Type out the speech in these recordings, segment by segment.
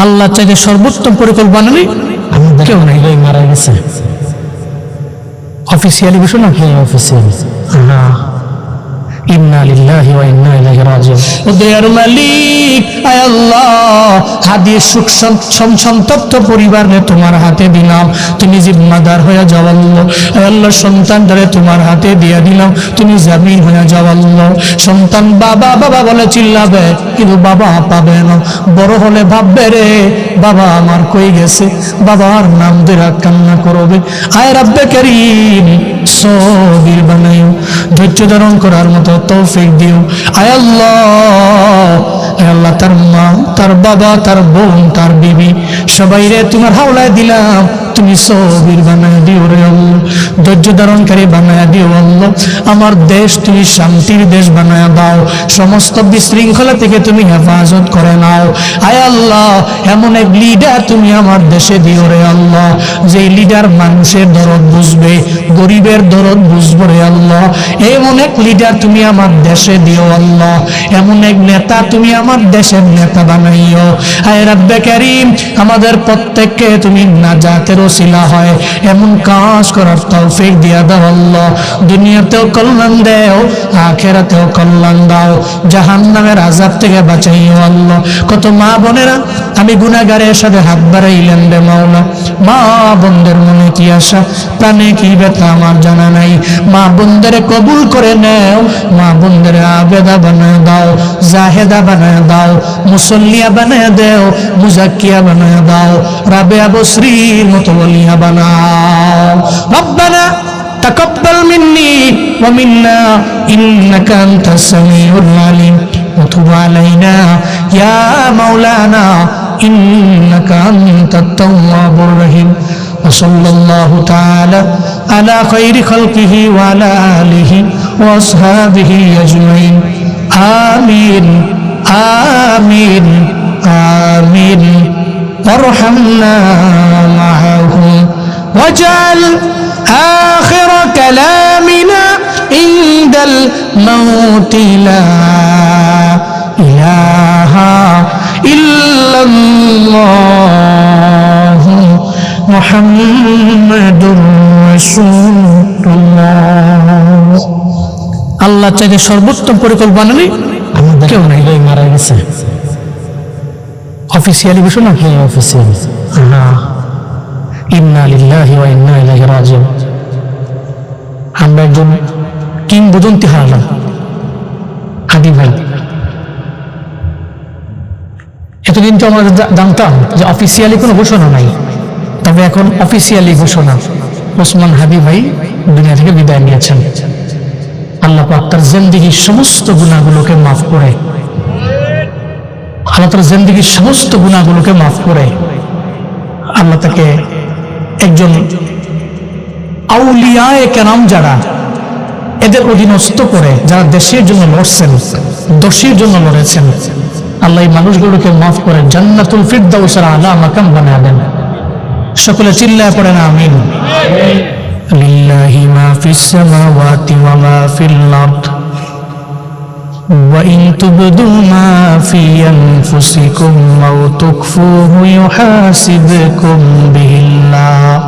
আল্লাহ চাইতে সর্বোত্তম পরিকল্পনা নেই কেউ নাই, মারা গেছে। অফিসিয়ালি ঘোষণা, হ্যাঁ অফিসিয়ালি। ইন্না লিল্লাহি ওয়া ইন্না ইলাইহি রাজিউন। ও দয়ার মালিক, আয় আল্লাহ, হাদিয়ে সুখ সন্তপ্ত পরিবারে তোমার হাতে দিলাম, তুমি জিম্মাদার হয়ে যাও আল্লাহ। আয় আল্লাহ, সন্তানটারে তোমার হাতে দিয়ে দিলাম, তুমি জামিন হয়ে যাও আল্লাহ। সন্তান বাবা বাবা বলে চিল্লাবে, কিন্তু বাবা পাবে না। বড় হলে ভাববে রে বাবা আমার কই গেছে, বাবার নাম ধরে কান্না করবে। আয় রাব্বে কারীম, সবির বানাইও, ধৈর্য ধারণ করার মতো তৌফিক দিও। আয় আল্লাহ, আয় আল্লাহ, তার মা, তার বাবা, তার বোন, তার বিবি সবাই রে তোমার হাওলায় দিলাম, তুমি সবির বানায় দিও রে আল্লাহ, ধৈর্য ধারণকারী বানায় দিও আল্লাহ। আমার দেশ তুমি শান্তির দেশ বানায় দাও, সমস্ত বিশৃঙ্খলা থেকে তুমি হেফাজত করে নাও। আয় আল্লাহ, এমন এক লিডার তুমি আমার দেশে দিও রে আল্লাহ, যে লিডার মানুষের দরদ বুঝবে, গরিবের দরদ বুঝবো রে আল্লাহ। এমন এক লিডার তুমি আমার দেশে দিও আল্লাহ, এমন এক নেতা তুমি আমার দেশের নেতা বানাইও। আয় রাব্বে কারীম, আমাদের প্রত্যেককে তুমি নাজাতের ওসিলা হয় এমন কাজ করার তৌফিক দিয়া দাও আল্লাহ। দুনিয়াতেও কল্যাণ দাও, আখিরাতেও কল্যাণ দাও, জাহান্নামের আযাব থেকে বাঁচাইও আল্লাহ। কত মা বোনেরা আমি গুনাহগারের সাথে হাত বাড়াইলেন রে মাওলা। মা বোনদের মনে কি আশা, প্রাণে কি ব্যথা আমার জানা নাই। মা বোনদের কবুল করে নাও, মা বোনদের আবেদা বানায় দাও, জাহেদা বানায় দাও, মুসল্লিয়া বানায় দাও, মুজাক্কিয়া বানায় দাও, রাবেয়া বসরির মতো ওলিয়া বানাও। রব্বানা তাকাব্বাল মিন্নি ওয়া মিন্না ইন্নাকা আনতাস সামিউল আলিম ওয়া তুব আলাইনা ইয়া মাওলানা ইন্নাকা আনতাত তাওয়াবুর রহিম। ওয়া সাল্লাল্লাহু তাআলা আলা খায়রি খালকিহি ওয়া আলা আলিহি ওয়া আসহাবিহি আজমাইন। আমিন আমিন আমিন। وارحمنا معهم واجعل آخر كلامنا عند الموت لا إله إلا الله محمد رسول الله। আল্লাহ চাইতে সর্বোত্তম পরিকল্পনা নেই কেউ নাই, মারা গেছে। অফিসিয়ালি ঘোষণা, হ্যাঁ অফিসিয়ালি। ইন্না লিল্লাহি ওয়া ইন্না ইলাইহি রাজিউন। আমরা একজন কিংবদন্তি হারালাম, হাদি ভাই। এতদিন তো আমরা জানতাম যে অফিসিয়ালি কোনো ঘোষণা নাই, তবে এখন অফিসিয়ালি ঘোষণা, ওসমান হাদি ভাই দুনিয়া থেকে বিদায় নিয়েছেন। আল্লাহ পাক তার জিন্দেগীর সমস্ত গুনাহগুলোকে মাফ করে, আল্লাহ তার জিন্দেগীর সমস্ত গুনাহগুলোকে মাফ করে আল্লাহ তাকে একজন আউলিয়ায়ে কেরাম যারা এদের অধীনস্থ করে, যারা দেশের জন্য লড়ছেন, দোষীর জন্য লড়েছেন, আল্লাহ এই মানুষগুলোকে মাফ করে জান্নাতুল ফিরদাউসের আলা মাকাম বানিয়ে দেন। সকলে চিল্লায় পড়েন আমিন। লিল্লাহি মা ফিস সামাওয়াতি ওয়া মা ফিল আরদ وَإِن تُبْدُوا مَا فِي أَنفُسِكُمْ أَوْ تُخْفُوهُ يُحَاسِبْكُم بِهِ اللَّهُ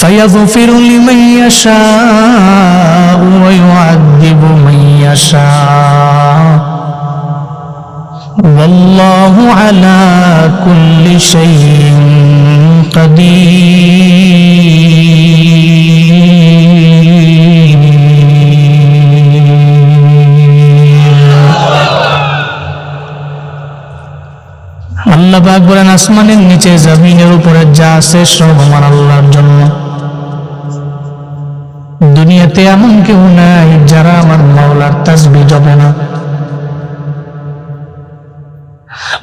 فَيَغْفِرُ لِمَن يَشَاءُ وَيُعَذِّبُ مَن يَشَاءُ وَاللَّهُ عَلَى كُلِّ شَيْءٍ قَدِيرٌ। আল্লাহ পাক বলেন, আসমানের নিচে জমিনের উপরে যা আছে সব আমার আল্লাহর জন্য। দুনিয়াতে এমন কেউ নাই যারা আমার মাওলার তাসবিহ জপে না।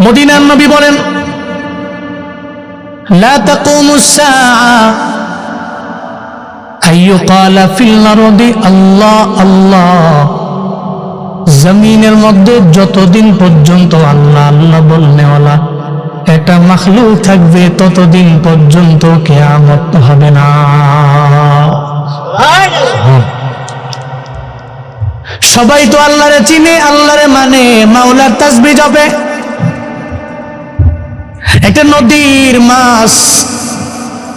মদিনার নবী বলেন, লা তাকুমুস সাআ আইয়ুকালা ফিল আরদি আল্লাহ আল্লাহ। জমিনের মধ্যে যতদিন পর্যন্ত আল্লাহ আল্লাহ বলনেওয়ালা একটা মাখলুক থাকবে, ততদিন পর্যন্ত কিয়ামত হবে না। সবাই তো আল্লাহরে চিনে, আল্লাহরে মানে, মাওলার তাসবিহ জপে, একটা নদীর মাছ,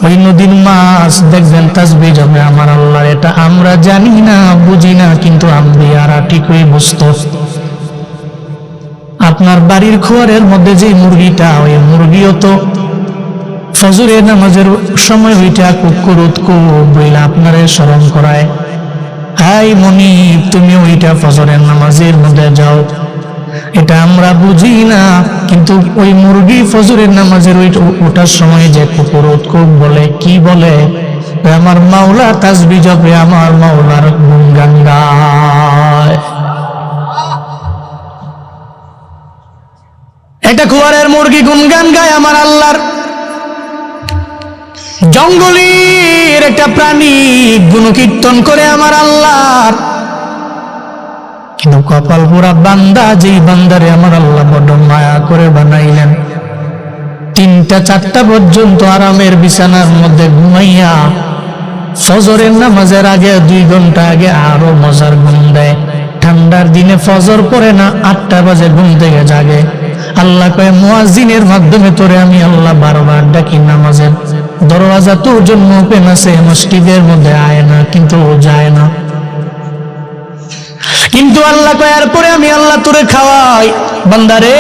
ওই নদীর মাছ দেখবেন তাসবিহ জপে আমার আল্লাহ। এটা আমরা জানি না, বুঝি না, কিন্তু আম্বিয়ারা ঠিকই বুঝতো। আপনার বাড়ির খোয়ারের মধ্যে যে মুরগিটা, ওই মুরগিও তো ফজরের নামাজের সময় ওইটা কুকুরুত বইলা আপনারে স্মরণ করায়, হাই মনিব তুমি ওইটা ফজরের নামাজের মধ্যে যাও। এটা আমরা বুঝি না, কিন্তু ওই মুরগি ফজরের নামাজের ওটার সময় যে কুকুরুত বলে, কি বলে? আমার মাওলা তাসবিহ জপে, আমার মাওলার গুণগান গায়। এটা খোয়ারের মুরগি গুণগান গায় আমার আল্লাহর। জঙ্গলের একটা প্রাণী গুণকীর্তন করে আমার আল্লাহর। কিন্তু কপাল পুরা বান্দা, যেই বান্দারে আমার আল্লাহ বড় মায়া করে বানাইলেন, 3টা-4টা পর্যন্ত আরামের বিছানার মধ্যে ঘুমাইয়া ফজরের নামাজের আগে 2 ঘন্টা আগে আরো মজার ঘুম দেয়। ঠান্ডার দিনে ফজর পড়ে না, 8টা বাজে ঘুম থেকে জাগে। আল্লাহ কয় মুয়াজ্জিনের মাধ্যমে তোরে আমি আল্লাহ 12 বার ডাকি, নামাজের দরওয়াজা তোর জন্য ওপেন আছে, মসজিদের মধ্যে আয় না, কিন্তু ও যায় না। কিন্তু আল্লাহ কয় এরপরে আমি আল্লাহ তোরে খাওয়াই। বান্দারে,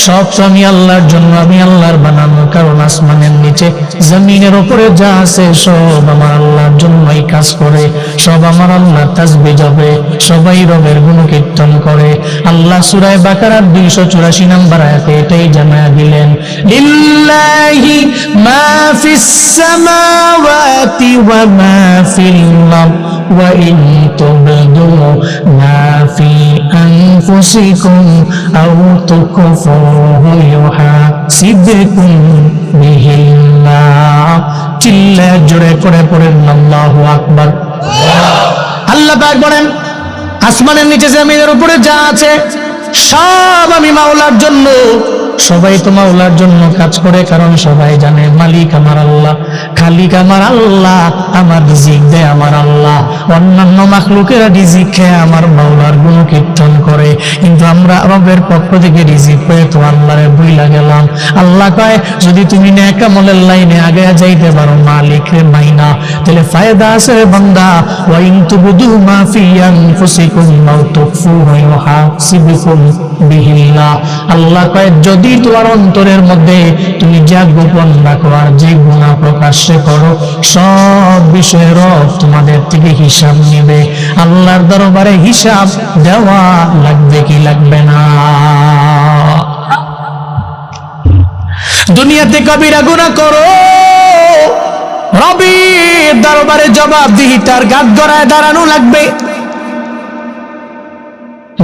সব তো আমি আল্লাহর জন্য, আমি আল্লাহর বানানো, কারণ আসমানের নিচে জমিনের উপরে যা আছে সব আমার আল্লাহর জন্যই কাজ করে, সব আমার আল্লাহ তাসবিহ জপে, সবাই রবের গুণকীর্তন করে। আল্লাহ সূরা বাকারার 284 নম্বর আয়াতে এটাই জানায়া দিলেন, লিল্লাহি মা ফিস সামাওয়াতি ওয়া মা ফিল আরদ ওয়া ইন তুবদু মা ফি আনফুসিকুম আও তুকফুহু ইউহাসিবকুম বিহিল্লাহ। চিল্লা জোরে করে পড়েন আল্লাহু আকবার। আল্লাহ পাক বলেন, আসমানের নিচে জমিনের উপরে যা আছে সব আমি মাওলার জন্য, সবাই তো মাওলার জন্য কাজ করে, কারণ সবাই জানে মালিক আমার আল্লাহ, খালিক আমার আল্লাহ, আমার রিজিক দেয় আমার আল্লাহ। অন্যান্য মাখলুকেরা রিজিক খেয়ে আমার মাওলার গুণকীর্তন করে, কিন্তু আমরা রবের পক্ষ থেকে রিজিক পেয়ে তো আল্লাহরে ভুইলা গেলাম। আল্লাহ কয় যদি তুমি নেক আমলের লাইনে আগে যাইতে পারো মালিকের মাইনা, তাহলে ফায়দা আছে রে বান্দা। ওয়া ইন তুবদু মা ফি আনফুসিকুম আও তুখফুহু ইউহাসিবকুম বিহিল্লাহ। আল্লাহ কয় যদি তোমার অন্তরের মধ্যে তুমি যা গোপন রাখো আর যে গুনাহ প্রকাশ্যে করো, সব বিষয়ের তোমাদের থেকে হিসাব নেবে। আল্লাহর দরবারে হিসাব দেওয়া লাগবে কি লাগবে না? দুনিয়াতে কবিরা গুনাহ করো, রবের দরবারে জবাবদিহিতার কাঠগড়ায় দাঁড়ানো লাগবে।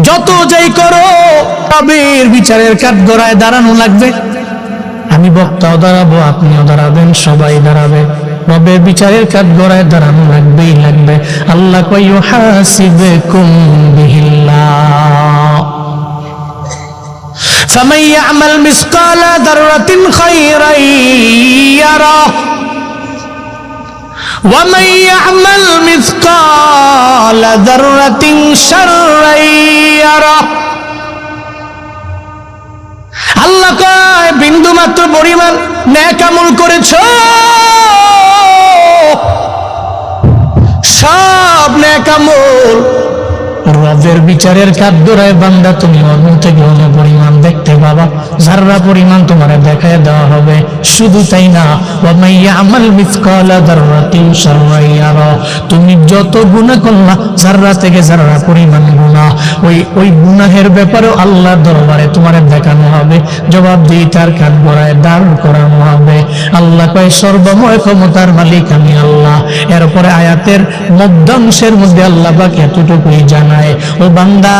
যত যাই করো রবের বিচারের কাঠগড়ায় দাঁড়ানো লাগবে। আমি বক্তাও দাঁড়াবো, আপনিও দাঁড়াবেন, সবাই দাঁড়াবে, রবের বিচারের কাঠগড়ায় দাঁড়ানো লাগবেই লাগবে। আল্লাহ কয় ইউহাসিবকুম বিহিল্লাহ। ফামান ইয়ামাল মিসকালা যাররাতিন খায়রান ইয়ারা ওয়া মান ইয়ামাল মিসকালা যাররাতিন শাররান ইয়ারা। আল্লাহ কয় বিন্দু মাত্র পরিমাণ নেক আমল করেছো, সব নেক আমল রবের বিচারের কাঠগড়ায় বান্দা তুমি অন্য থেকে অন্য পরিমাণ দেখতে পাবা, যাররা পরিমাণ তোমার দেখায় দেওয়া হবে। শুধু তাই না, ওয়া মান ইয়ামাল মিসকালা যাররাতিন শাররান ইয়ারা। তুমি যত গুনাহ করলা, যাররা থেকে যাররা পরিমাণ গুনাহ, ওই গুনাহের ব্যাপারেও আল্লাহর দরবারে তোমার দেখানো হবে, জবাবদিহিতার কাঠগড়ায় দাঁড় করানো হবে। আল্লাহ কয় সর্বময় ক্ষমতার মালিক আমি আল্লাহ। এরপরে আয়াতের মধ্যাংশের মধ্যে আল্লাহ পাক এতটুকুই জানায়, ও বান্দা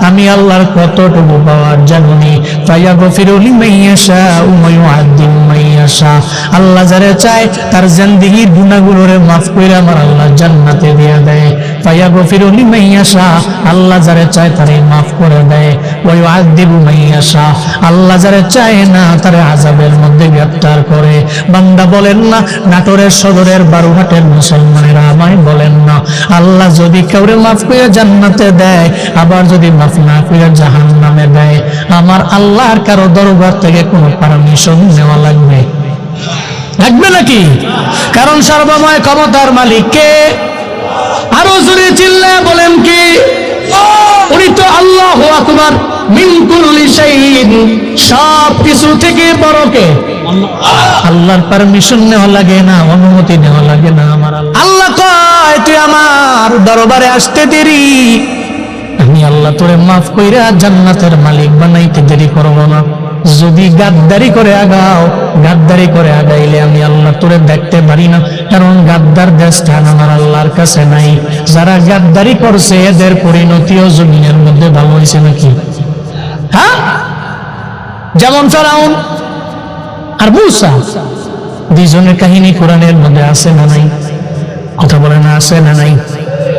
আমি আল্লাহর কতটুকু পাওয়ার জানি। ফায়াগফিরু লিমান ইয়াশাউ ওয়া ইউআযযিবু মান ইয়াশা। আল্লাহ যারে চায় তার জিন্দেগীর গুনাহগুলোরে মাফ কইরা আমার আল্লাহ জান্নাতে দিয়ে দেয়। ফায়াগফিরু লিমান ইয়াশা, আল্লাহ যারে চায় তারে মাফ করে দেয়। ওয়া ইউআযযিবু মান ইয়াশা, আল্লাহ যারে চায় না তারে আযাবের মধ্যে গ্রেফতার করে। বান্দা বলেন না, নাটোরের সদরের বারুহাটের মুসলমানেরা আমায় বলেন না, আল্লাহ যদি কাউরে মাফ করে জান্নাতে দেয়, আবার যদি মাফ না করে জাহান্নামে দেয়, আমার আল্লাহর কারো দরবার থেকে কোনো পারমিশন নেওয়া লাগবে নাকি? কারণ সর্বময় ক্ষমতার মালিক কে? আরো জোরে চিল্লায় বলেন কি? উনি তো আল্লাহু আকবার, মিন কুল্লি শাইইন, সব কিছু থেকে বড় কে? আল্লাহর পারমিশন নেওয়া লাগে না, অনুমতি নেওয়া লাগে না আমার আল্লাহ। আল্লাহ কয় তুই আমার দরবারে আসতে দেরি, আমি আল্লাহ তোরে মাফ কইরা জান্নাতের মালিক বানাইতে দেরি করব না। যদি গাদ্দারি করে আগাও, গাদ্দারি করে আগাইলে আমি আল্লাহ তোরে দেখতে পারি না, কারণ গাদ্দারদের স্থান আমার আল্লাহর কাছে নাই। যারা গাদ্দারি করছে এদের পরিণতিও জমিনের মধ্যে ভালো হয়েছে নাকি? হ্যাঁ, যেমন ফেরাউন আর মূসা, দুইজনের কাহিনী কোরআনের মধ্যে আছে না নাই? কথা বলে না, আছে না নাই?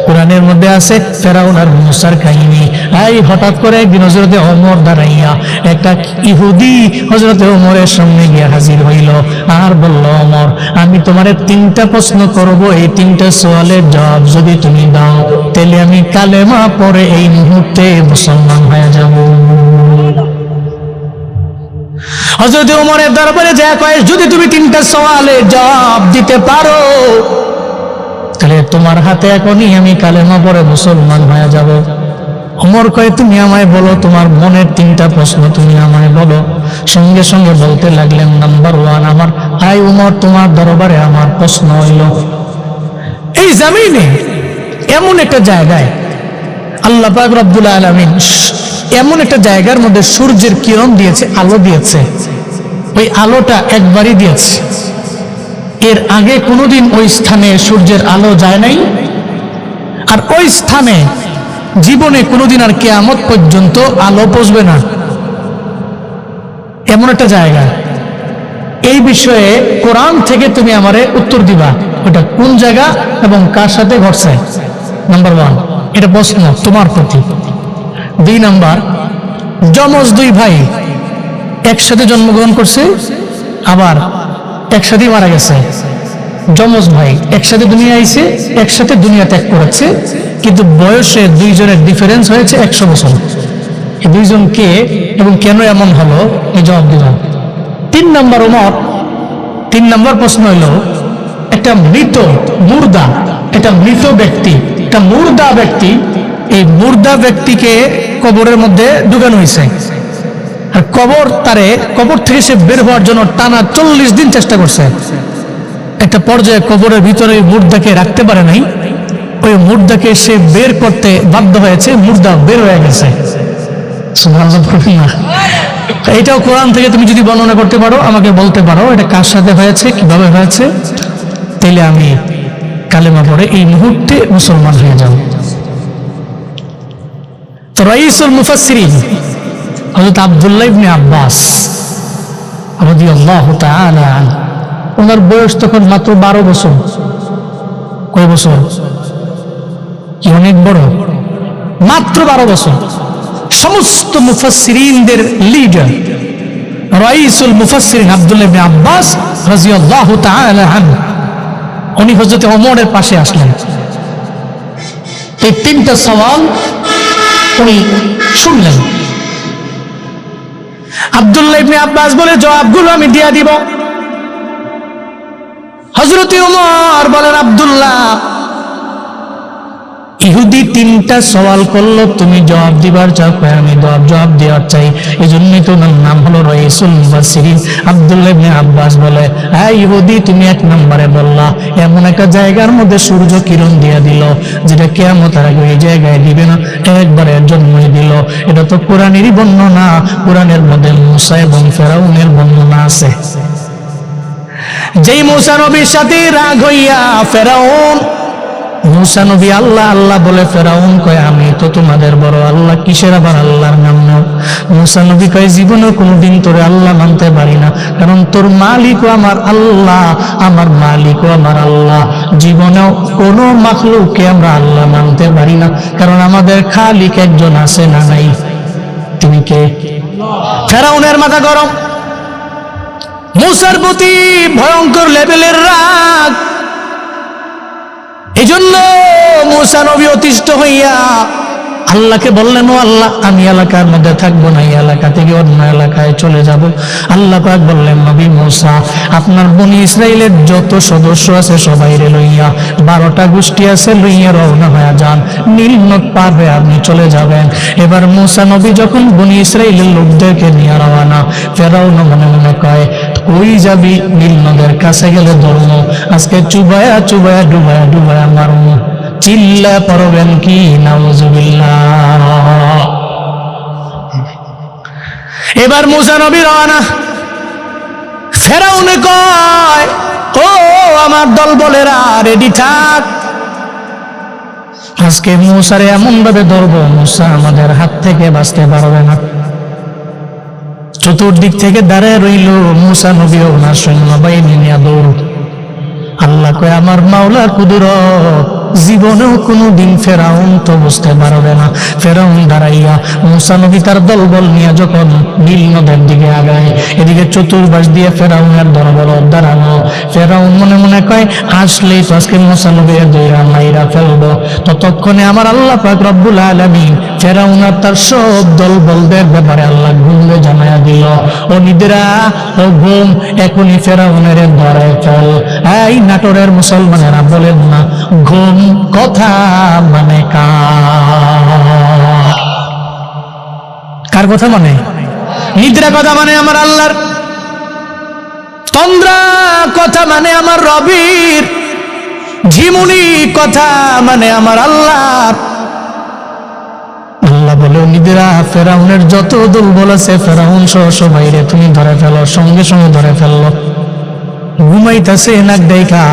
কোরআনের মধ্যে আছে ফেরাউন আর মূসার কাহিনী। এই হঠাৎ করে একদিন হযরতে ওমর দাঁড়াইয়া, একটা ইহুদি হযরতে ওমরের সামনে গিয়ে হাজির হইল আর বলল, ওমর আমি তোমারে 3টা প্রশ্ন করব, এই 3টা সওয়ালের জবাব যদি তুমি দাও তাহলে আমি কালেমা পড়ে এই মুহূর্তে মুসলমান হয়ে যাব। হযরতে ওমরের দরবারে যা কয়, যদি তুমি 3টা সওয়ালের জবাব দিতে পারো তাহলে তোমার হাতে এখনই আমি কালেমা পড়ে মুসলমান হয়ে যাব। ওমর কয়, তুমি আমায় বলো, তোমার মনের 3টা প্রশ্ন তুমি আমায় বলো। সঙ্গে সঙ্গে বলতে লাগলেন, নাম্বার 1, আমার হাই ওমর, তোমার দরবারে আমার প্রশ্ন হইল, এই জমিনে এমন একটা জায়গায় আল্লাহ পাক রব্বুল আলামিন এমন একটা জায়গার মধ্যে সূর্যের কিরণ দিয়েছে, আলো দিয়েছে, ওই আলোটা একবারই দিয়েছে, এর আগে কোনোদিন ওই স্থানে সূর্যের আলো যায় নাই, আর ওই স্থানে জীবনে কোনোদিন আর কিয়ামত পর্যন্ত আলো পৌঁছবে না, এমন একটা জায়গা। এই বিষয়ে কোরআন থেকে তুমি আমারে উত্তর দিবা, ওটা কোন জায়গা এবং কার সাথে ঘটছে। নাম্বার 1, এটা প্রশ্ন তোমার প্রতি। 2 নাম্বার, যমজ 2 ভাই একসাথে জন্মগ্রহণ করছে, আবার একসাথেই মারা গেছে। যমজ ভাই একসাথে দুনিয়া আইছে, একসাথে দুনিয়া ত্যাগ করেছে, কিন্তু বয়সে 2 জনের ডিফারেন্স হয়েছে 100 বছর। এই 2 জন কে এবং কেন এমন হলো, এই জবাব দিলাম। 3 নাম্বার ওমর, 3 নাম্বার প্রশ্ন হইল, একটা মৃত মুর্দা, একটা মৃত ব্যক্তি, একটা মুর্দা ব্যক্তি, এই মুর্দা ব্যক্তিকে কবরের মধ্যে ঢুকানো হয়েছে, আর কবর থেকে সে বের হওয়ার জন্য টানা 40 দিন চেষ্টা করছে। একটা পর্যায়ে কবরের ভিতরে মুর্দাকে রাখতে পারে নাই, ওই মুর্দাকে সে বের করতে বাধ্য হয়েছে, মুর্দা বের হয়ে গেছে। সুবহানাল্লাহ। এটাও কোরআন থেকে তুমি যদি বর্ণনা করতে পারো, আমাকে বলতে পারো এটা কার সাথে হয়েছে, কিভাবে হয়েছে, তাহলে আমি কালেমা পড়ে এই মুহূর্তে মুসলমান হয়ে যাব। তো রাইসুল মুফাসসিরিন হযরত আব্দুল্লাহ ইবনে আব্বাস রাদিয়াল্লাহু তাআলা আনহু, ওনার বয়স তখন মাত্র 12 বছর। কয় বছর? কি অনেক বড়, মাত্র 12 বছর। সমস্ত মুফাসসিরিনদের লিডার রাইসুল মুফাসসিরিন আব্দুল্লাহ ইবনে আব্বাস রাদিয়াল্লাহু তাআলা আনহু, উনি হযরত ওমরের পাশে আসলেন। এই 3টা সওয়াল উনি শুনলেন। আব্দুল্লাহ ইবনে আব্বাস বলে, জবাবগুলো আমি দিয়া দিব। হযরত ওমর বলেন, আব্দুল্লাহ, ইহুদি 3টা সওয়াল করলো, তুমি জবাব দিবার চাও, আমি জবাব দেওয়ার চাই, এই জন্যই তো ওনার নাম হলো রাইসুল মুফাসসিরিন। আব্দুল্লাহ ইবনে আব্বাস বলে, হ্যাঁ ইহুদি, তুমি 1 নম্বরে বললা এমন একটা জায়গার মধ্যে সূর্য কিরণ দিয়ে দিল, যেটা কিয়ামতের আগে এই জায়গায় দিবে না, একবারে জন্মই দিল। এটা তো কোরআনেরই বর্ণনা, কোরআনের মধ্যে মূসা এবং ফেরাউনের বর্ণনা আছে। যেই মূসা নবীর সাথে রাগ হইয়া ফেরাউন মুসা নবী আল্লাহ আল্লাহ বলে, ফেরাউন কয় আমি তো তোমাদের বড় আল্লাহ, কিসের আবার আল্লাহর নাম নাও? মুসা নবী কয় জীবনে কোনোদিন তোরে আল্লাহ মানতে পারি না, কারণ তোর মালিকও আমার আল্লাহ, আমার মালিকও আমার আল্লাহ। জীবনেও কোনো মাখলুককে আমরা আল্লাহ মানতে পারি না, কারণ আমাদের খালিক একজন আছে না নাই? তিনি কে? ফেরাউনের মাথা গরম, মুসার প্রতি ভয়ঙ্কর লেভেলের রাগ। এজন্য মুসা নবী অতিষ্ঠ হইয়া আল্লাহকে বললেন, ও আল্লাহ, আমি এলাকার মধ্যে থাকবো না, এই এলাকা থেকে অন্য এলাকায় চলে যাব। আল্লাহ পাক বললেন, নবী মুসা, আপনার বনি ইসরাইলের যত সদস্য আছে সবাইরে লইয়া, 12টা গোষ্ঠী আছে, লইয়া রওনা হয়ে যান, নীল নদ পার হয়ে আপনি চলে যাবেন। এবার মুসা নবী যখন বনি ইসরাইলের লোকদেরকে নিয়ে রওনা, ফেরাউন মনে মনে কয়, কই যাবি? নীল নদের কাছে গেলে ধর্ম, আজকে চুবায়া চুবায়া ডুবায়া ডুবায়া মারব। চিল্লা পড়বেন কি নাউজুবিল্লাহ। এবার মুসা নবী রওনা। ফেরাউন কয়, ও আমার দল বলেরা, রেডি থাক, আজকে মুসারে এমন ভাবে ধরবো মুসা আমাদের হাত থেকে বাঁচতে পারবে না। চতুর্দিক থেকে দাঁড়ায় রইল মুসা নবী ও ওনার সৈন্যবাহিনী নিয়ে দৌড়। আল্লাহ কয়, আমার মাওলার কুদরত, জীবনেও কোনোদিন ফেরাউন তো বুঝতে পারবে না। ফেরাউন দাঁড়াইয়া মুসা নবী তার দলবল নিয়ে যখন নীল নদের দিকে আগায়, এদিকে চতুর্পাশ দিয়ে ফেরাউনের দলবল দাঁড়ানো। ফেরাউন মনে মনে কয়, আসলেই তো আজকে মুসা নবী দইরা মাইরা ফেলবো। ততক্ষণে আমার আল্লাহ পাক রব্বুল আলামিন ফেরাউন আর তার সব দলবলদের ব্যাপারে আল্লাহ ঘুমে জানাইয়া দিল, ও নিদ্রা, ও ঘুম, এখনই ফেরাউনের ধরায় ফেল। এই নাটোরের মুসলমানেরা বলেন না, ঘুম কথা মানে কার কথা মানে? নিদ্রা কথা মানে আমার আল্লাহর, তন্দ্রা কথা মানে আমার রবির, ঝিমুনি কথা মানে আমার আল্লাহর। আল্লাহ বলে, নিদ্রা, ফেরাউনের যত দুর্বল আছে ফেরাউন সহ সবাইরে তুমি ধরে ফেলো, সঙ্গে সঙ্গে ধরে ফেললো। ঘুমাইতেছে নাক দেখা,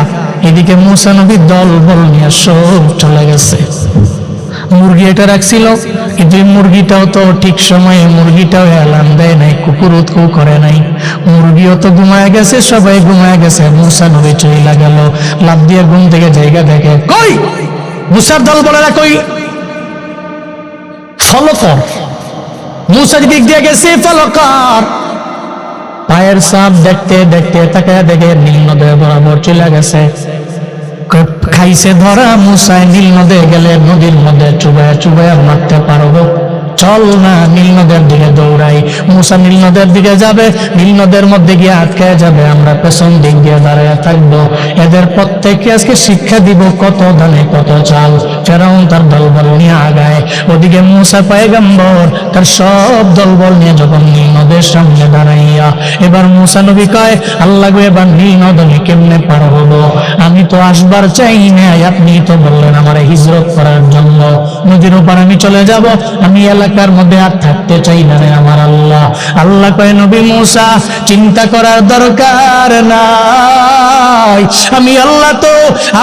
এদিকে মুসা নবীর দল বল নিয়ে সব চলে গেছে। মুরগি এটা রাখছিল, কিন্তু মুরগিটাও তো ঠিক সময়ে মুরগিটাও এলান দেয় নাই, কুকুর উৎকু করে নাই, মুরগিও তো ঘুমায় গেছে, সবাই ঘুমায় গেছে। মুসা নবী চইলা গেল, লাফ দিয়ে ঘুম থেকে জায়গা দেখে, কই মুসার দল বলেরা কই? ফলো কর। মুসা দিক দিয়ে গেছে, ফলো কর। পায়ের ছাপ দেখতে দেখতে তাকায় দেখে নীল নদে বরাবর চলে গেছে। খাইছে ধরা, মুসায় নীল নদে গেলে নদীর মধ্যে চুবায়া চুবায়া মারতে পারবো, চল না নীল নদের দিকে দৌড়াই। মুসা নীল নদের দিকে যাবে, নীল নদের মধ্যে গিয়ে আটকায় যাবে, আমরা পেছন দিক দিয়ে দাঁড়ায় থাকবো। এদের প্রত্যেককে আজকে শিক্ষা দিব, কত ধানে কত চাল। ফেরাউন তার দলবল নিয়ে আগায়, ওদিকে মুসা পয়গম্বর তার সব দলবল নিয়ে যখন নীল নদের সামনে দাঁড়াইয়া, এবার মুসা নবী কয়, আল্লাহ গো, এবার নীল নদ আমি কেমনে পার হবো? আমি তো আসবার চাই না, আপনি তো বললেন আমার হিজরত করার জন্য, নদীর উপর আমি চলে যাব, আমি এলাকার মধ্যে আর থাকতে চাই না রে আমার আল্লাহ। আল্লাহ কয়, নবী মুসা, চিন্তা করার দরকার নাই, আমি আল্লাহ তো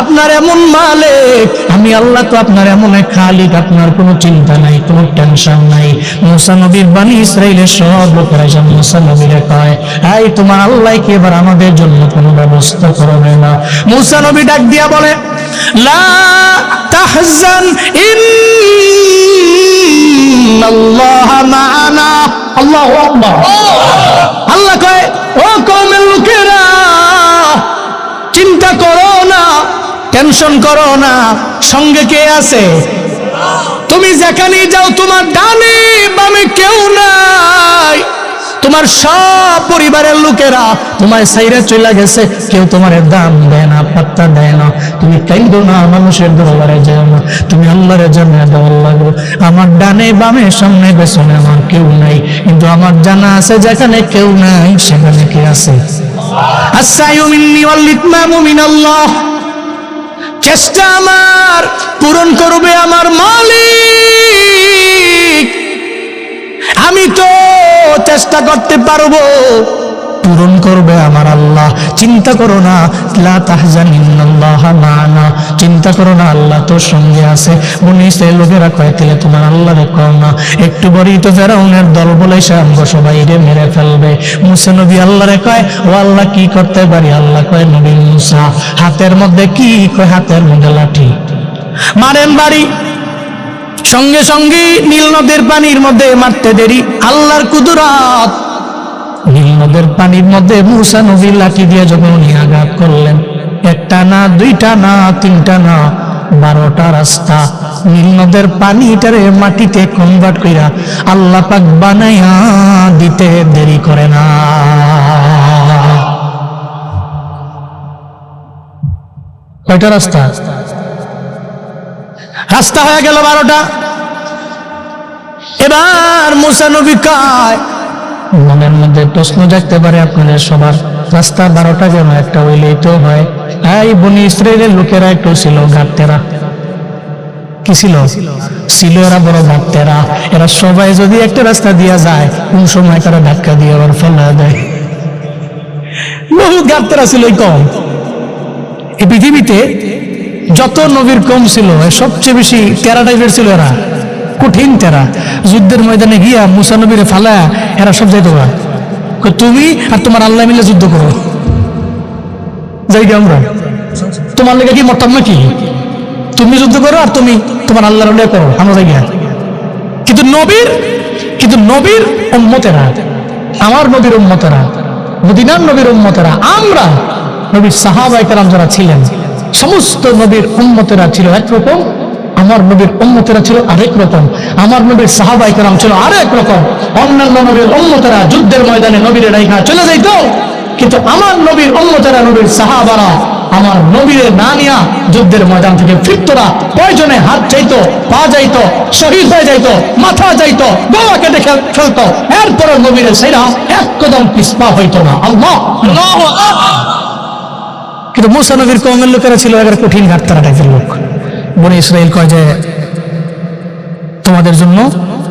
আপনার এমন মালিক, আমি আল্লাহ তো আপনার এমন এক খালিক, আপনার কোনো চিন্তা নাই, কোনো টেনশন নাই। মুসা নবীর বানি ইসরাইলের সব লোকেরা এসে মুসা নবীরে কয়, এই তোমার আল্লাহ কি এবার আমাদের জন্য কোনো ব্যবস্থা করবে না? মুসা নবী ডাক দিয়া বলে, লা তাহজান ইন্নাল্লাহা মা'ানা। আল্লাহু আকবার। আল্লাহ কয়, ও কওমের লোকেরা, চিন্তা করো না, টেনশন করো না, সঙ্গে কে আছে? তুমি যেখানেই যাও তোমার ডানে বামে কেউ নাই, তোমার সব পরিবারের লোকেরা তোমায় সাইরা চলে গেছে, কেউ তোমার দাম দেয় না, পাত্তা দেয় না। তুমি কাইন্দো না, মানুষের দরবারে যাও না, তুমি আল্লাহরে জানা দাও, আল্লাহ গো, আমার ডানে বামে সামনে পেছনে আমার কেউ নাই, কিন্তু আমার জানা আছে যেখানে কেউ নাই সেখানে কে আছে? আস-সাইয়ু মিন্নি ওয়াল ইতমামু মিনাল্লাহ। চেষ্টা আমার পূরণ করবে আমার মালিক। আমি তো চেষ্টা করতে পারবো, পূরণ করবে আমার আল্লাহ। চিন্তা করো না, লা তাহজান ইন্নাল্লাহা মা'ানা, চিন্তা করো না, আল্লাহ তোর সঙ্গে আছে। বনি ইসরাইল লোকেরা কয় তাহলে তোমার আল্লাহরে কও না, একটু পরেই তো ফেরাউনের দল বলে সে আমগো সবাইরে মেরে ফেলবে। মুসা নবী আল্লাহরে কয়, ও আল্লাহ কি করতে পারি? আল্লাহ কয়, নবী মুসা হাতের মধ্যে কি? কয় হাতের মধ্যে লাঠি, মারেন বাড়ি। সঙ্গে সঙ্গে নীল নদের পানির মধ্যে মারতে দেরি, আল্লাহর কুদরত। নীল নদের পানির মধ্যে মুসা নবী লাঠি দিয়ে যখন উনি আঘাত করলেন, একটা না, দুইটা না, তিনটা না, 12টা রাস্তা নীল নদের পানিটারে মাটিতে কনভার্ট কইরা আল্লাহ পাক বানাইয়া দিতে দেরি করে না। কয়টা রাস্তা? রাস্তা হয়ে গেল 12টা। এবার মুসা নবী কয়, মনের মধ্যে প্রশ্ন জাগতে পারে আপনাদের সবার, রাস্তা 12টা কেন? একটা হইলেই তো হয়। এই বনি ইসরাইলের লোকেরা একটু ছিল ঘাটতেরা। কি ছিল? ছিল এরা বড় ঘাটতেরা। এরা সবাই যদি একটা রাস্তা দিয়া যায়, কোন সময় তারা ধাক্কা দিয়ে আবার ফেলা দেয়। বহু ঘাটতেরা ছিল কম। এই পৃথিবীতে যত নবীর কম ছিল, সবচেয়ে বেশি তেরা টাইপের ছিল এরা, কঠিন তেরা। যুদ্ধের ময়দানে গিয়া মুসা নবীরে ফালা এরা সব যাইতো না, তুমি আর তোমার আল্লাহ মিলে যুদ্ধ করো। যাই গে আমরা, তোমার লেগে কি মরতাম নাকি? তুমি যুদ্ধ করো আর তুমি তোমার আল্লাহর লেগে করো, আমরা যাই গিয়া। কিন্তু নবীর উম্মতেরা, আমার নবীর উম্মতেরা, মদিনার নবীর উম্মতেরা, আমরা নবীর সাহাবায়ে কেরাম যারা ছিলেন, সমস্ত নবীর উম্মতেরা ছিল একরকম, আমার নবীর উম্মতেরা ছিল আরেক রকম। আমার নবীর সাহাবায়ে কেরাম ছিল আরেক রকম। অন্যান্য নবীর উম্মতেরা যুদ্ধের ময়দানে নবীর রাইখা চলে যাইতো, কিন্তু আমার নবীর উম্মতেরা, নবীর সাহাবারা আমার নবীর না নিয়া যুদ্ধের ময়দান থেকে ফিরতরা। প্রয়োজনে হাত যাইতো, পা যাইতো, শহীদ হয়ে যাইতো, মাথা যাইতো, গলা কেটে ফেলতো, এরপরে নবীর সেরা এক কদম পিছপা হইতো না। আল্লাহ। কিন্তু মুসা নবীর কওমের লোকেরা ছিল একেবারে কঠিন ঘাটতারা টাইপের লোক। বনি ইসরাইল কয় যে তোমাদের জন্য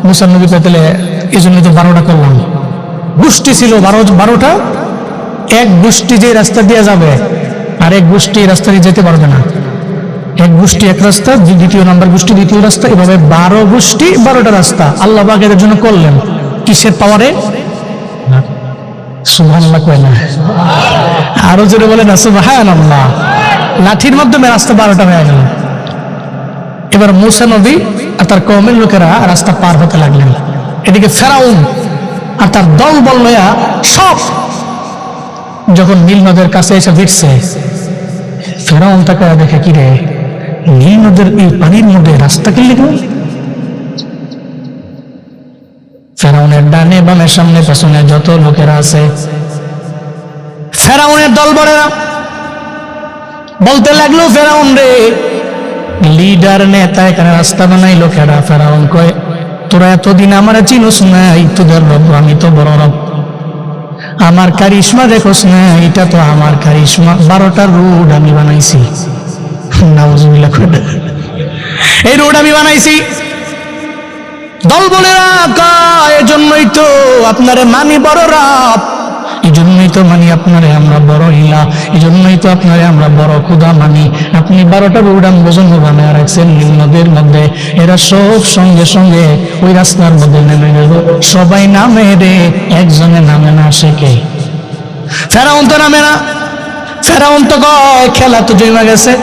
মুসা নবী পেতেলে এই জন্য তো 12টা করলাম। গোষ্ঠী ছিল 12টা। এক গোষ্ঠী যে রাস্তা দিয়ে যাবে আর এক গোষ্ঠী রাস্তা দিয়ে যেতে পারবে না। এক গোষ্ঠী এক রাস্তা, দ্বিতীয় নাম্বার গোষ্ঠী দ্বিতীয় রাস্তা, এভাবে 12 গোষ্ঠী 12টা রাস্তা আল্লাহ পাক এদের জন্য করলেন। কিসের পাওয়ারে? সুবহানাল্লাহ কয় না, আরো জোরে বলে না সুবহানাল্লাহ। লাঠির মাধ্যমে রাস্তা 12টা হয়ে গেল। এবার মুসা নবী আর তার কওমের লোকেরা রাস্তা পার হতে লাগলেন। এদিকে ফেরাউন আর তার দল বল লয়া সব যখন নীল নদের কাছে এসে ভিড়ছে, ফেরাউন তাকে দেখে, কি রে, নীল নদের এই পানির মধ্যে রাস্তা কেন লিখল? ফেরাউনের ডানে বামে সামনে পেছনে যত লোকেরা আছে, ফেরাউনের দল বলেরা বলতে লাগলো, ফেরাউন রে, লিডার নেতা এখানে রাস্তা বানাইলো কেডা? ফেরাউন কয়, তোরা এতদিন আমার চিনোস নাই, তোদের রব আমি তো বড় রব। আমার কারিশমা দেখোস না, এটা তো আমার কারিশমা। 12টা রোড আমি বানাইছি। নাউজুবিল্লাহ, এই রোড আমি বানাইছি। দল বলেরা কয়, এজন্যই তো আপনারে মানি বড় রব, এজন্যই তো মানি আপনারে আমরা বড় ইলা, এজন্যই তো আপনারে আমরা বড় খোদা মানি। আপনি 12টা রোড আমগো জন্য বানায় রাখছেন নীল নদের মধ্যে। এরা সব সঙ্গে সঙ্গে ওই রাস্তার মধ্যে নেমে গেল। সবাই নামে রে, একজনে নামে না, সে কে? ফেরাউন তো নামে না। ফেরাউন তো কয়, খেলা তো জমে গেছে,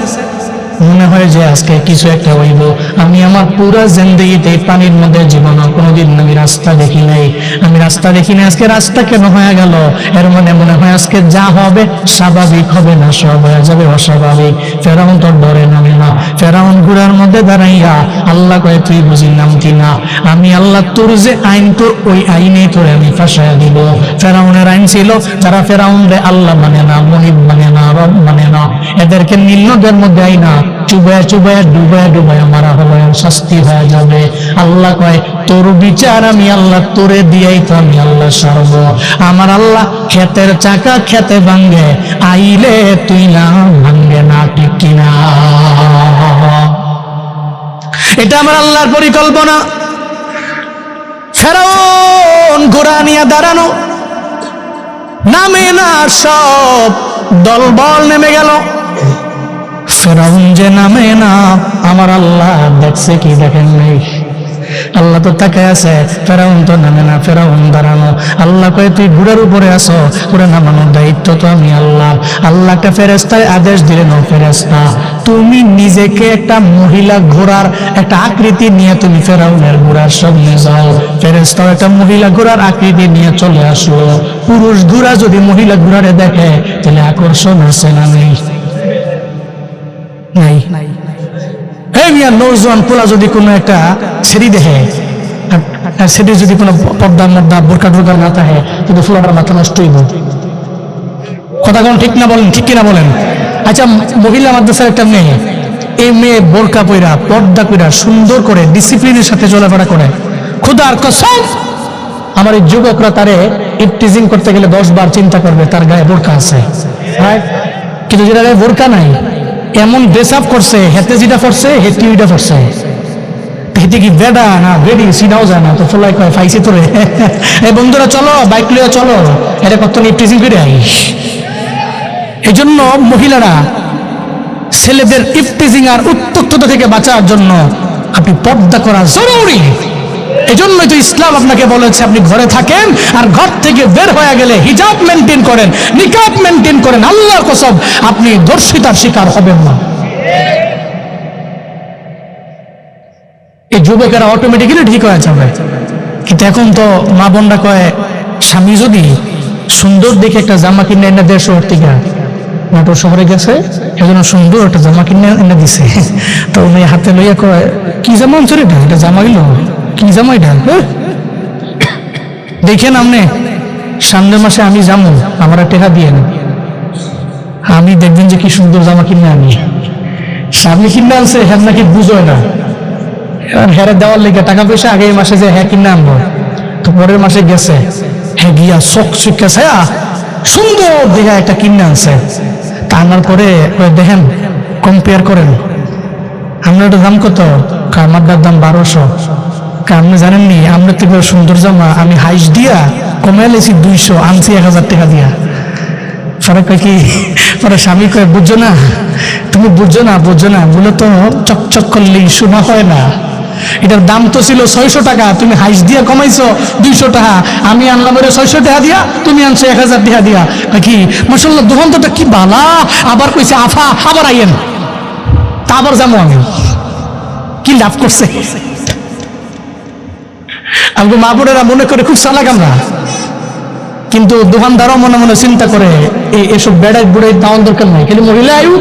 মনে হয় যে আজকে কিছু একটা হইব। আমি আমার পুরো জিন্দেগিতে পানির মধ্যে জীবন কোনোদিন আমি রাস্তা দেখি নাই, আমি রাস্তা দেখি নাই, আজকে রাস্তা কেন হয়ে গেল? এর মানে মনে হয় আজকে যা হবে স্বাভাবিক হবে না, সব হয়ে যাবে অস্বাভাবিক। ফেরাউন তোর ডরে নামে না। ফেরাউন গুড়ার মধ্যে দাঁড়াইয়া আল্লাহ কয়, তুই বুঝি নামতি না? আমি আল্লাহ তোর যে আইন, তোর ওই আইনে তোরে আমি ফাঁসাইয়া দিব। ফেরাউনের আইন ছিল, যারা ফেরাউন রে আল্লাহ মানে না, মনিব মানে না, রব মানে না, এদেরকে নীল নদের মধ্যে আইনা চুবায়া চুবায়া ডুবায়া ডুবায়া মারা হলো, শাস্তি হয়ে যাবে। আল্লাহ কয়, তোর বিচার আমি আল্লাহ তোরে দিয়াই তো আমি আল্লাহ সারব। আমার আল্লাহ ক্ষেতের চাকা খেতে ভাঙ্গে, আইলে তুই না ভাঙ্গে না, ঠিক কিনা? এটা আমার আল্লাহর পরিকল্পনা। ফেরাউন ঘোড়া নিয়ে দাঁড়ানো, নামে না, সব দলবল নেমে গেল। ফেরাউন যে নামে না, আমার আল্লাহ দেখছে কি দেখেন নাই? আল্লাহ তো তাকায় আছে, ফেরাউন তো নামে না, ফেরাউন দাঁড়ানো। আল্লাহ কয়ে তুই ঘোড়ার উপরে আসো, ঘোড়া নামানোর দায়িত্ব তো আমি আল্লাহ। আল্লাহকে ফেরেশতায় আদেশ দিলেন, ও ফেরেশতা, তুমি নিজেকে একটা মহিলা ঘোড়ার একটা আকৃতি নিয়ে তুমি ফেরাউনের ঘোড়ার সামনে যাও। ফেরেশতাও একটা মহিলা ঘোড়ার আকৃতি নিয়ে চলে আসলো। পুরুষ ঘোড়া যদি মহিলা ঘোড়ারে দেখে তাহলে আকর্ষণ আছে না নেই? নাই। এই মিয়া, নৌজওয়ান পোলা যদি কোনো একটা ছেড়ি দেখে, সেটি যদি কোনো পর্দা মর্দা বোরকা টোরকা না থাকে, কিন্তু ফুলাটার মাথা নষ্ট হইব। কথা কোন ঠিক না বলেন? ঠিক কিনা বলেন? আচ্ছা, মহিলা মাদ্রাসার একটা মেয়ে, এই মেয়ে বোরকা পইরা পর্দা কইরা সুন্দর করে ডিসিপ্লিনের সাথে চলাফেরা করে, খোদার কসম আমার এই যুবকরা তারে ইফটিজিং করতে গেলে 10 বার চিন্তা করবে তার গায়ে বোরকা আছে। কিন্তু যেটা গায়ে বোরকা নাই, এমন ড্রেস আপ করছে, হেতে যেটা পড়ছে হেতি ওইটা পড়ছে, হেতে কি বেডা না বেডি সিনাও যায় না, তো ফলাই কয় ফাইসি তোরে। এই বন্ধুরা চলো, বাইক লইয়া চলো, এটা কত ইফটিজিং করে আইস। এই জন্য মহিলারা, ছেলেদের ইফটিজিং আর উত্তক্ততা থেকে বাঁচার জন্য আপনি পর্দা করা জরুরি। এই জন্যই তো ইসলাম আপনাকে বলেছে আপনি ঘরে থাকেন, আর ঘর থেকে বের হয়ে গেলে হিজাব মেনটেন করেন, নিকাব মেনটেন করেন। আল্লাহর কসম আপনি ধর্ষিতার শিকার হবেন না। এই যুবকেরা অটোমেটিক্যালি ঠিক হয়ে যাবে। কিন্তু এখন তো মা বোনরা কয়, স্বামী যদি সুন্দর দেখে একটা জামা কিনে এনে দেড় শহর থেকে নাটোর শহরে গেছে, এজন্য সুন্দর একটা জামা কিনে এনে দিছে, তো উনি হাতে লইয়া কয়, কি জামা আনছো রে? এটা জামা গেল, কি জামা এটা? দেখেন আপনি, সামনের মাসে আমি যাবো, আমার টেকা দিয়ে আমি দেখবেন যে কি সুন্দর জামা কিনে আনি। স্বামী কিনে আনছে, হ্যাঁ নাকি বুঝোয় না, হ্যাঁ দেওয়ার লেগে টাকা পয়সা আগে মাসে যে হ্যাঁ কিনে আনবো, তো পরের মাসে গেছে, হ্যাঁ গিয়া চোখ চুকে সুন্দর দেখে একটা কিনে আনছে। তা আনার পরে দেখেন, কম্পেয়ার করেন, আপনার দাম কত? আমার দাম 1200। আপনি জানেননি আপনার থেকে সুন্দর জামা আমি হাইস দিয়া কমে লেছি 200, আনছি 1000 টাকা দিয়া। পরে কয় কি, পরে স্বামী কয়, বুঝছো না তুমি, বুঝছো না, মূলত চকচক করলেই শোনা হয় না। এটার দাম তো ছিল 600 টাকা, তুমি হাইস দিয়া কমাইছো 200 টাকা, আমি আনলাম 600 টাকা দিয়া, তুমি আনছো 1000 টাকা দিয়া। কি মাশাআল্লাহ, দোকানটা কি বালা। আবার কইছে, আফা আবার আইয়েন, তা আবার যাবো আমি। কি লাভ করছে? আমাকে মা বোনেরা মনে করে খুব চালাক আমরা, কিন্তু দোকানদারও মনে মনে চিন্তা করে এসব বেড়াই বুড়াই দাওয়ান দরকার নাই, খালি মহিলা আয়ু,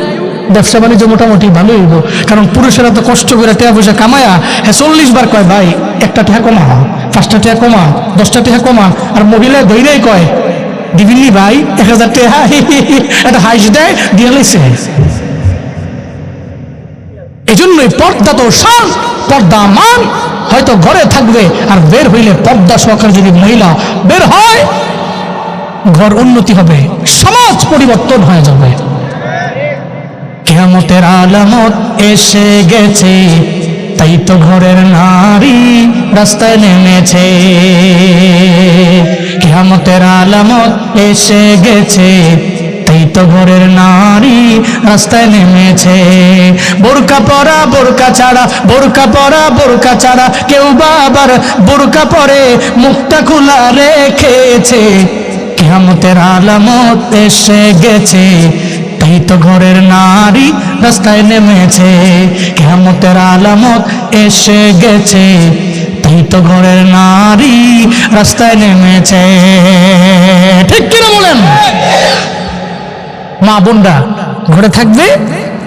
ব্যবসা বাণিজ্য মোটামুটি ভালোই হইব। কারণ পুরুষেরা তো কষ্ট করে টাকা পয়সা কামায়া, হ্যাঁ 40 বার কয়, ভাই একটা টাকা কমা, 5টা টাকা কমা, 10টা টাকা কমা। আর মহিলা ধৈর্যই কয়, দিবিনি ভাই 1000 টাকা, একটা হাইস দেয় দিয়ে লাইছে। এই জন্যই পর্দা তো শান, পর্দা মান। হয়তো ঘরে থাকবে, আর বের হইলে পর্দা সহকারে যদি মহিলা বের হয়, ঘর উন্নতি হবে, সমাজ পরিবর্তন হয়ে যাবে। কিয়ামতের আলামত এসে গেছে, তাই তো ঘরের নারী রাস্তায় নেমেছে। কিয়ামতের আলামত এসে গেছে, তাই তো ঘরের নারী রাস্তায় নেমেছে। বোরকা পরা বোরকা ছাড়া, বোরকা পরা বোরকা ছাড়া, কেউ বাবার বোরকা পরে মুখটা খোলা রেখেছে। কিয়ামতের আলামত এসে গেছে, তাই তো ঘরের নারী রাস্তায় নেমেছে। কিয়ামতের আলামত এসে গেছে, তাই তো ঘরের নারী রাস্তায় নেমেছে। ঠিক কিনা বলেন? মা বোনরা ঘরে থাকবে,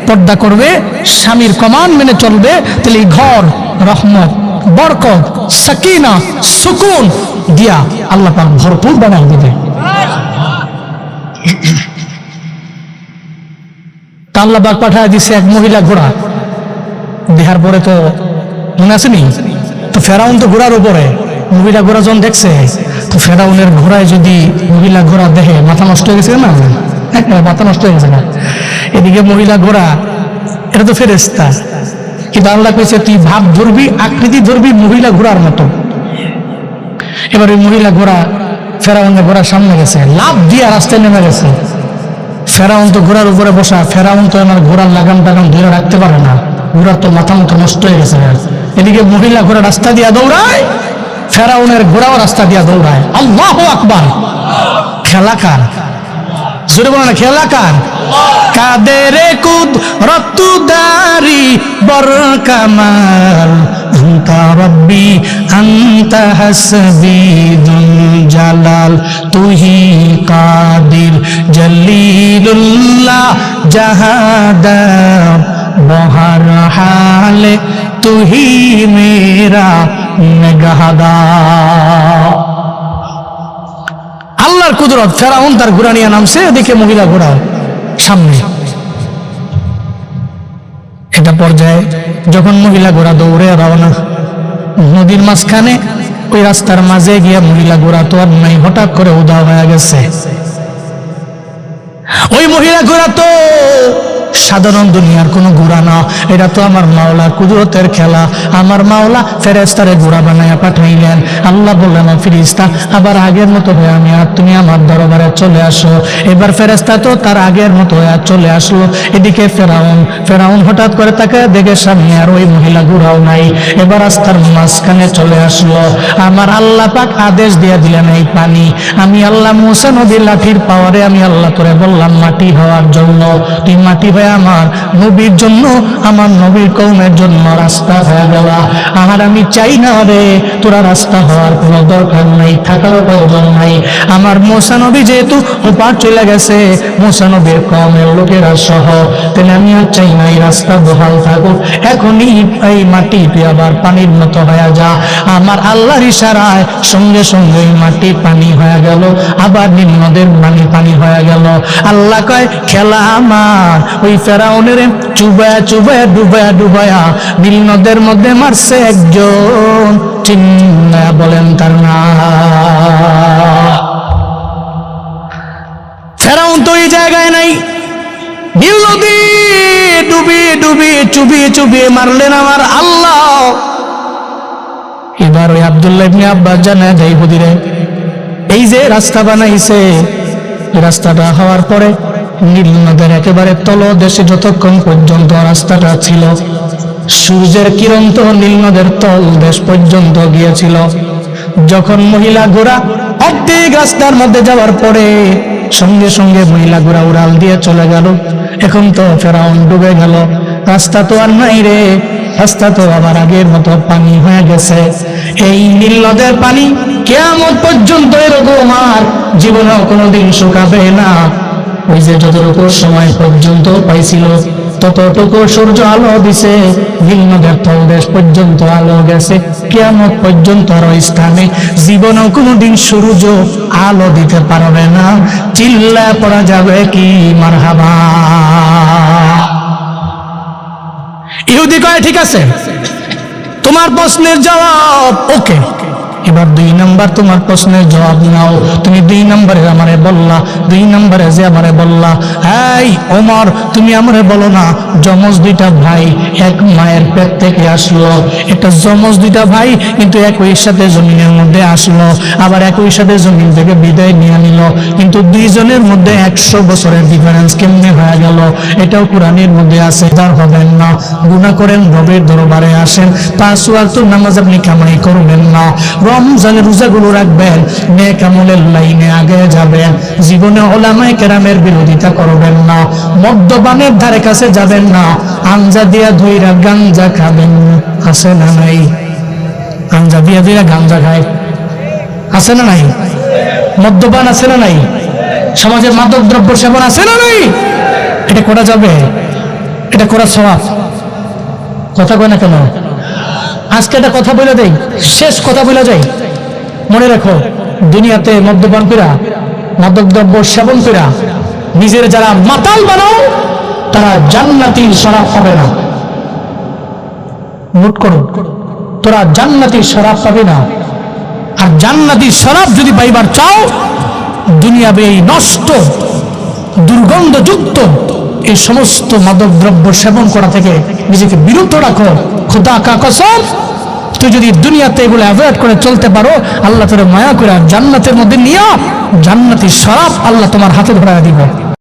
পর্দা করবে, স্বামীর কমান্ড মেনে চলবে, তাহলে ঘর রহমত, বরকত, সাকিনা, সুকুন দিয়া আল্লাহ পাক ভরপুর বানাই দেবে। আল্লাহ পাক পাঠায় দিছে এক মহিলা ঘোড়া। দেখার পরে তো মনে আসেনি তো, ফেরাউন তো ঘোড়ার উপরে, মহিলা ঘোড়া যখন দেখছে, তো ফেরাউনের ঘোড়ায় যদি মহিলা ঘোড়া দেখে, মাথা নষ্ট হয়ে গেছে না, মাথা নষ্ট হয়ে গেছে না। এদিকে মহিলা ঘোড়া, এটা তো ফেরেশতা, কিন্তু আল্লাহ কইছে তুই ভাব ধরবি, আকৃতি ধরবি মহিলা ঘোড়ার মতো। এবার ওই মহিলা ঘোড়া ফেরাউনের ঘোড়ার সামনে গেছে, লাফ দিয়ে রাস্তায় নেমে গেছে। ফেরাউন তো ঘোড়ার উপরে বসা, ফেরাউন তো আমার ঘোড়ার লাগাম টাগাম ধরে রাখতে পারে না, ঘোড়ার তো মাথা মতো নষ্ট হয়ে গেছে। এদিকে মহিলা ঘোড়া রাস্তা দিয়া দৌড়ায়, ফেরাউনের ঘোড়াও রাস্তা দিয়া দৌড়ায়। আল্লাহু আকবার! খেলা কার? জোরে বলো না, খেলা কার? কাদের কুদরতুদারি বর কামাল, আনতা রব্বি আনতা হাসবি দুল জালাল, তুহি কাদির জলিলুল্লাহ জাহাদার, বহর হালে তুহি মেরা নিগাহদার। আল্লাহর কুদরত। ফেরাউন তার ঘোড়া নিয়ে নামছে, এদিকে মহিলা ঘোড়া সামনে। এটা পর্যায়ে যখন মহিলা ঘোড়া দৌড়ে রওনা, নদীর মাঝখানে ওই রাস্তার মাঝে গিয়া মহিলা ঘোড়া তো আর নাই, হঠাৎ করে উধাও হয়ে গেছে। ওই মহিলা ঘোড়া তো সাধারণ দুনিয়ার কোনো ঘোড়া না, এটা তো আমার মাওলার কুদরতের খেলা। আমার মাওলা ফেরেশতারে ঘোড়া বানায়া পাঠাইলেন। আল্লাহ বললেন, ফেরেশতা আবার আগের মতো হয়ে আমি আর তুমি আমার দরবারে চলে আসো। এবার ফেরেশতা তো তার আগের মতো হয়ে চলে আসলো। এদিকে ফেরাউন হঠাৎ করে তাকে দেখে সামনে আর ওই মহিলা ঘোড়াও নাই, এবার রাস্তার মাঝখানে চলে আসলো। আমার আল্লাহ পাক আদেশ দিয়ে দিলেন, এই পানি আমি আল্লাহ মুসা নবীর লাঠির পাওয়ারে আমি আল্লাহ তোরে বললাম মাটি হওয়ার জন্য, তুই মাটি হয়ে আমার নবীর জন্য, আমার নবীর কওমের জন্য রাস্তা হয়ে গেল। আর আমি চাই না রে তোরা রাস্তা হওয়ার কোনো দরকার নাই, থাকার প্রয়োজন নাই। আমার মুসা নবী যেহেতু ওপার চলে গেছে, মুসা নবীর কওমের লোকেরা সহ, তাহলে আমি আর চাই না এই রাস্তা বহাল থাকুক। এখনই এই মাটি তুই আবার পানির মতো হয়ে যা। আমার আল্লাহর ইশারায় সঙ্গে সঙ্গে মাটি পানি হয়ে গেল, আবার নীল নদের পানি হয়ে গেল। আল্লাহ কয়, খেলা আমার ওই ফেরাউনের চুবায়া চুবায়া ডুবায়া ডুবায়া নীল নদের মধ্যে মারছে একজন, চিন্না বলেন তার নাম। ফেরাউন তো এই জায়গায় নাই, নীল নদী ডুবিয়ে ডুবিয়ে চুবিয়ে চুবিয়ে মারলেন আমার আল্লাহ। এবার ওই আব্দুল্লাহ ইবনে আব্বাস জানায় দেয়, হুদিরে এই যে রাস্তা বানাইছে, রাস্তাটা হওয়ার পরে নীল নদের একেবারে তলদেশে যতক্ষণ পর্যন্ত রাস্তাটা ছিল, সূর্যের কিরণ তো নীল নদের তলদেশ পর্যন্ত গিয়েছিল। যখন মহিলা ঘোড়া অর্ধেক রাস্তার মধ্যে যাওয়ার পরে সঙ্গে সঙ্গে মহিলা ঘোড়া উড়াল দিয়ে চলে গেল। এখন তো ফেরাউন ডুবে গেল, রাস্তা তো আর নাই রে, রাস্তা তো আবার আগের মতো পানি হয়ে গেছে। এই নীল নদের পানি কিয়ামত পর্যন্ত এরকম আর জীবনেও কোনোদিন শুকাবে না। ওই যে যতটুকু সময় পর্যন্ত পাইছিল ততটুকু সূর্য আলো দিছে, নীল নদের তলদেশ পর্যন্ত আলো গেছে, কিয়ামত পর্যন্ত আর ওই স্থানে জীবনেও কোনোদিন সূর্য আলো দিতে পারবে না। চিল্লা পড়া যাবে কি মারহাবা। ইহুদি কয়, ঠিক আছে তোমার প্রশ্নের জবাব ওকে, এবার 2 নাম্বার তোমার প্রশ্নের জবাব নাও। তুমি 2 নম্বরে আমারে বললা, 2 নম্বরে যে আমারে বললা, এই ওমর তুমি আমারে বলো না যমজ 2টা ভাই এক মায়ের পেট থেকে আসলো, এটা যমজ 2টা ভাই কিন্তু একই সাথে জমিনের মধ্যে আসলো, আবার একই সাথে জমিন থেকে বিদায় নিয়ে নিল, কিন্তু 2 জনের মধ্যে 100 বছরের ডিফারেন্স কেমনে হয়ে গেল? এটাও কোরআনের মধ্যে আছে। তার হবেন না, গুনাহ করেন রবের দরবারে আসেন, 5 ওয়াক্ত নামাজ আপনি কামাই করবেন না, রমজানের রোজাগুলো রাখবেন, নেক আমলের লাইনে আগে যাবেন, জীবনে ওলামায়ে কেরামের বিরোধিতা করবেন না, মদ্যপানের ধারে কাছে যাবেন না, আঞ্জা দিয়া ধইরা গাঞ্জা খাবেন, আছে না নাই? আঞ্জা দিয়া ধইরা গাঞ্জা খায়, আছে না নাই? মদ্যপান আছে না নাই? সমাজে মাদক দ্রব্য সেবন আছে না নাই? এটা করা যাবে? এটা করা সওয়াব। কথা কয় না কেন? আজকে একটা কথা বলে দেই, শেষ কথা বলে যাই। মনে রাখো, দুনিয়াতে মদ্যপান কইরা মাদক দ্রব্য সেবন কইরা নিজের যারা মাতাল বানাও তারা জান্নাতি শরাব পাবে না। নোট করো, তোরা জান্নাতি শরাব পাবে না। আর জান্নাতি শরাব যদি পাইবার চাও, দুনিয়াবে এই নষ্ট দুর্গন্ধযুক্ত এই সমস্ত মাদক দ্রব্য সেবন করা থেকে নিজেকে বিরত রাখো। খোদা কা কসম, তুই যদি দুনিয়াতে এগুলো অ্যাভয়েড করে চলতে পারো, আল্লাহ তোরে মায়া করে জান্নাতের মধ্যে নিয়ে জান্নাতি শরাব আল্লাহ তোমার হাতে ধরা দিব।